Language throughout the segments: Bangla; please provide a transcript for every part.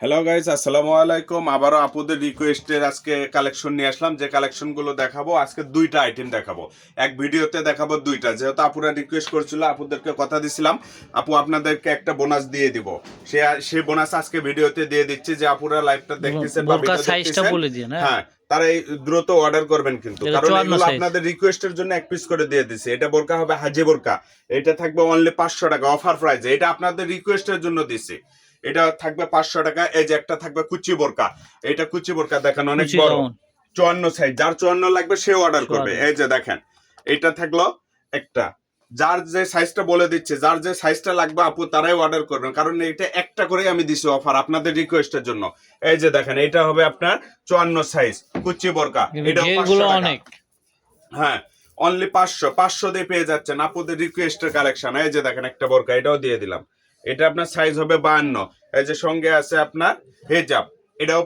হ্যালো গাইস, আসসালামু আলাইকুম। আবারও আপুদের রিকোয়েস্টের আজকে কালেকশন নিয়ে আসলাম। যে কালেকশনগুলো দেখাবো আজকে দুইটা আইটেম দেখাবো, এক ভিডিওতে দেখাবো দুইটা। যেহেতু আপুরা রিকোয়েস্ট করছিল, আপুদেরকে কথা দিছিলাম আপু আপনাদেরকে একটা বোনাস দিয়ে দিব। সে বোনাস আজকে ভিডিওতে দিয়ে দিচ্ছি। যে আপুরা লাইভটা দেখতেছেন বা বোরকা ভিডিও সাইজটা দেখতেছেন, বলে দিন। হ্যাঁ তারা এই দ্রুত অর্ডার করবেন কিন্তু, এটা কারণ 54 এগুলো সাইজ। আপনাদের রিকোয়েস্টের জন্য এক পিস করে দিয়ে দিছি। এটা বোরকা হবে হাজি বোরকা, এটা থাকবে অনলি 500 টাকা অফার প্রাইসে। এটা আপনাদের রিকোয়েস্টের জন্য দিছি। এটা থাকবে 500 টাকা। এই যে একটা থাকবে কুচি বোরকা, এটা কুচি বোরকা দেখেন অনেক কুচি বড়, গাউন 54 সাইজ। যার 54 লাগবে সে অর্ডার করবে। 54। এই যে দেখেন এটা থাকলো একটা, যার যে সাইজটা বলে দিচ্ছে, যার যে সাইজটা লাগবে আপু তারাই অর্ডার করবেন, কারণ এটা একটা করেই আমি দিছি অফার আপনাদের রিকোয়েস্টের জন্য। এই যে দেখেন এটা হবে আপনার 54 সাইজ কুচি বোরকা, এটাও 500 টাকা। অনেক। হ্যাঁ অনলি 500 দিয়ে পেয়ে যাচ্ছেন আপুদের রিকোয়েস্টের কালেকশন। এই যে দেখেন একটা বোরকা, এটাও দিয়ে দিলাম। এটা আপনার সাইজ হবে 52। এই যে সঙ্গে আছে আপনার হেজাব, এটাও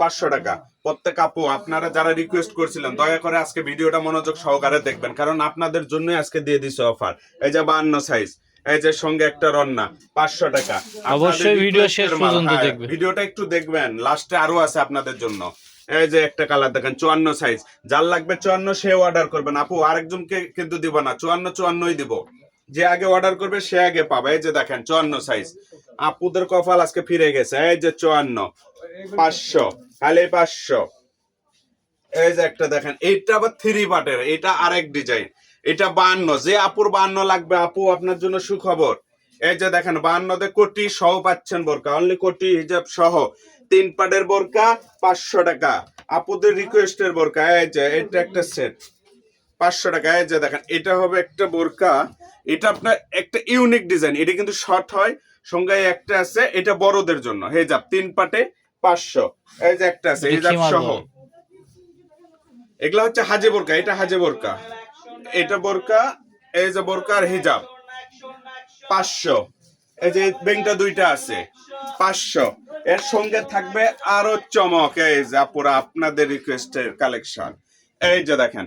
500 টাকা। প্রত্যেক আপু আপনারা যারা রিকোয়েস্ট করছিলেন দয়া করে আজকে ভিডিওটা মনোযোগ সহকারে দেখবেন, কারণ আপনাদের জন্যই আজকে দিয়ে দিছে অফার। এই যে 52 সাইজ, এই যে সঙ্গে একটা রন্না 500 টাকা। অবশ্যই ভিডিও শেষ পর্যন্ত দেখবেন। ভিডিওটা একটু দেখবেন, লাস্টে আরো আছে আপনাদের জন্য। এই যে একটা কালার দেখেন 54 সাইজ, যার লাগবে 54 সে অর্ডার করবেন আপু, আরেকজনকে কিন্তু দিব না। 54 দিব, যে আগে অর্ডার করবে সে আগে পাবে। এই যে দেখেন 54 সাইজ, আপুদের কপাল আজকে ফিরে গেছে। এই যে 54 500, খালি 500। এই যে একটা দেখেন, এইটা আবার 3 পার্টের, এটা আরেক ডিজাইন। এটা 52, যে আপুর 52 লাগবে আপু আপনার জন্য সুখবর। এই যে দেখেন 52 কোটি সহ পাচ্ছেন বোরকা, অনলি কোটি হিজাব সহ 3 পার্টের বোরকা 500 টাকা। আপুদের রিকোয়েস্টের বোরকা। এই যে এটা একটা সেট 500 টাকা। এই যে দেখেন এটা হবে একটা বোরকা, এটা আপনার একটা ইউনিক ডিজাইন। এটা কিন্তু শর্ট হয়, সঙ্গে একটা আছে এটা বড়দের জন্য হেজাব 3 পার্টে 500। এই যে একটা আছে হেজাব সহ, এগুলা হচ্ছে হাজে বোরকা। এটা হাজে বোরকা, এটা বোরকা। এই যে বোরকার হিজাব 500। এই যে বেংটা দুইটা আছে 500। এর সঙ্গে থাকবে আরো চমক। এই যে আপুরা আপনাদের রিকোয়েস্টের কালেকশন। এই যে দেখেন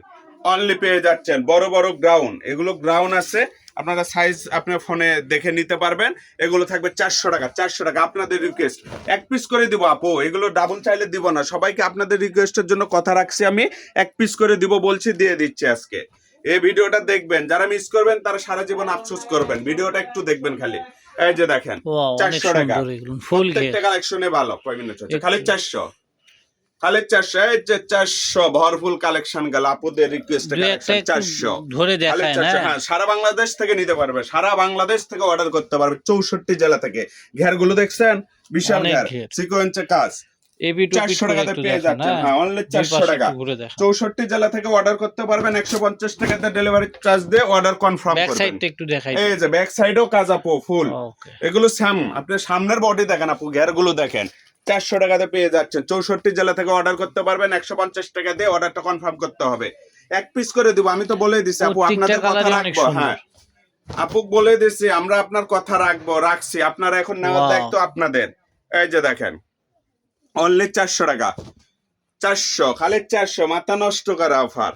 অনলি পেয়ে যাচ্ছেন বড় বড় গ্রাউন, এগুলো গ্রাউন আছে, আপনারা সাইজ আপনার ফোনে দেখে নিতে পারবেন। এগুলো থাকবে 400 টাকা। 400 টাকা আপনাদের রিকোয়েস্ট, এক পিস করে দিব আপু, এগুলো ডাবল চাইলে দিব না। সবাইকে আপনাদের রিকোয়েস্টের জন্য কথা রাখছি, আমি এক পিস করে দিব বলছি, দিয়ে দিচ্ছি আজকে। এই ভিডিওটা দেখবেন, যারা মিস করবেন তারা সারা জীবন আফসোস করবেন। ভিডিওটা একটু দেখবেন খালি। এই যে দেখেন অনেক 400 টাকা। সুন্দর এগুলো ফুল ঘের। প্রত্যেকটা কালেকশনে ভালো। কয় মিনিট হচ্ছে? খালি 400, খালি 400। এই যে 400 ভরফুল কালেকশন গেল আপুদের রিকোয়েস্টে কালেকশন 400, ধরে খালি দেখায় 400। না। হ্যাঁ সারা বাংলাদেশ থেকে নিতে পারবে, সারা বাংলাদেশ থেকে অর্ডার করতে পারবে, 64 জেলা থেকে। ঘেরগুলো দেখছেন বিশাল অনেক ঘের, ঘের। সিকোয়েন্সে কাজ। এবি টু 400 টাকাতে একটু পেয়ে দেখেন। যাচ্ছেন। হ্যাঁ অনলি 400 টাকা। ঘুরে দেখেন। 64 জেলা থেকে অর্ডার করতে পারবেন, 150 টাকাতে ডেলিভারি চার্জ দিয়ে অর্ডার কনফার্ম ব্যাক করবেন। সাইডটা একটু দেখাই। এই যে ব্যাক সাইডেও কাজ আপু ফুল। ওকে। এগুলো স্যাম, আপনি সামনের বডি দেখেন আপু, ঘেরগুলো দেখেন। 400 টাকাতে পেয়ে যাচ্ছেন, 64 জেলা থেকে অর্ডার করতে পারবেন। 150 টাকা দিয়ে অর্ডারটা কনফার্ম করতে হবে। এক পিস করে দিব, আমি তো বলে দিছি আপু আপনাদের কথা রাখবো। হ্যাঁ আপু বলে দিছি আমরা আপনার কথা রাখছি। আপনারা এখন নেওয়ার দায়িত্ব আপনাদের। এই যে দেখেন অনলি 400 টাকা। 400, খালি 400, মাথা নষ্ট করা অফার।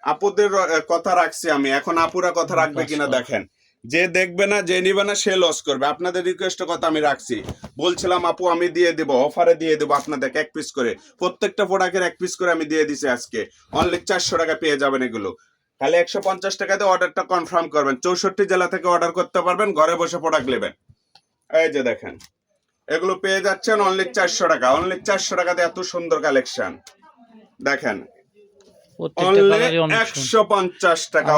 আপুদের কথা রাখছি আমি, এখন আপুরা কথা রাখবে কিনা দেখেন। যে দেখবে না, যে নিবে না সে লস করবে। আপনাদের রিকোয়েস্টের কথা আমি রাখছি, বলছিলাম আপু আমি দিয়ে দিব, অফারে দিয়ে দেবো আপনাদেরকে এক পিস করে। প্রত্যেকটা প্রোডাক্টের এক পিস করে আমি দিয়ে দিছি আজকে। অনলি 400 টাকা পেয়ে যাবেন এগুলো। খালি 150 টাকাতে অর্ডারটা কনফার্ম করবেন। 64 জেলা থেকে অর্ডার করতে পারবেন, ঘরে বসে প্রোডাক্ট নেবেন। এই যে দেখেন এগুলো পেয়ে যাচ্ছেন অনলি 400 টাকা। অনলি 400 টাকাতে এত সুন্দর কালেকশন দেখেন। অনলি 150 টাকা।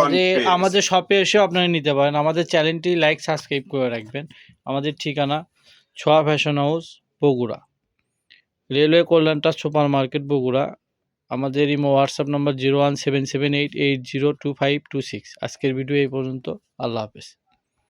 আমাদের শপে এসে আপনারা নিতে পারেন। আমাদের চ্যানেলটি লাইক সাবস্ক্রাইব করে রাখবেন। আমাদের ঠিকানা ছোঁয়া ফ্যাশন হাউস, বগুড়া, রেলওয়ে কল্যাণ ট্রাস্ট সুপার মার্কেট, বগুড়া। আমাদের ইমো হোয়াটসঅ্যাপ নাম্বার 01778802526। আজকের ভিডিও এই পর্যন্ত। আল্লাহ হাফেজ।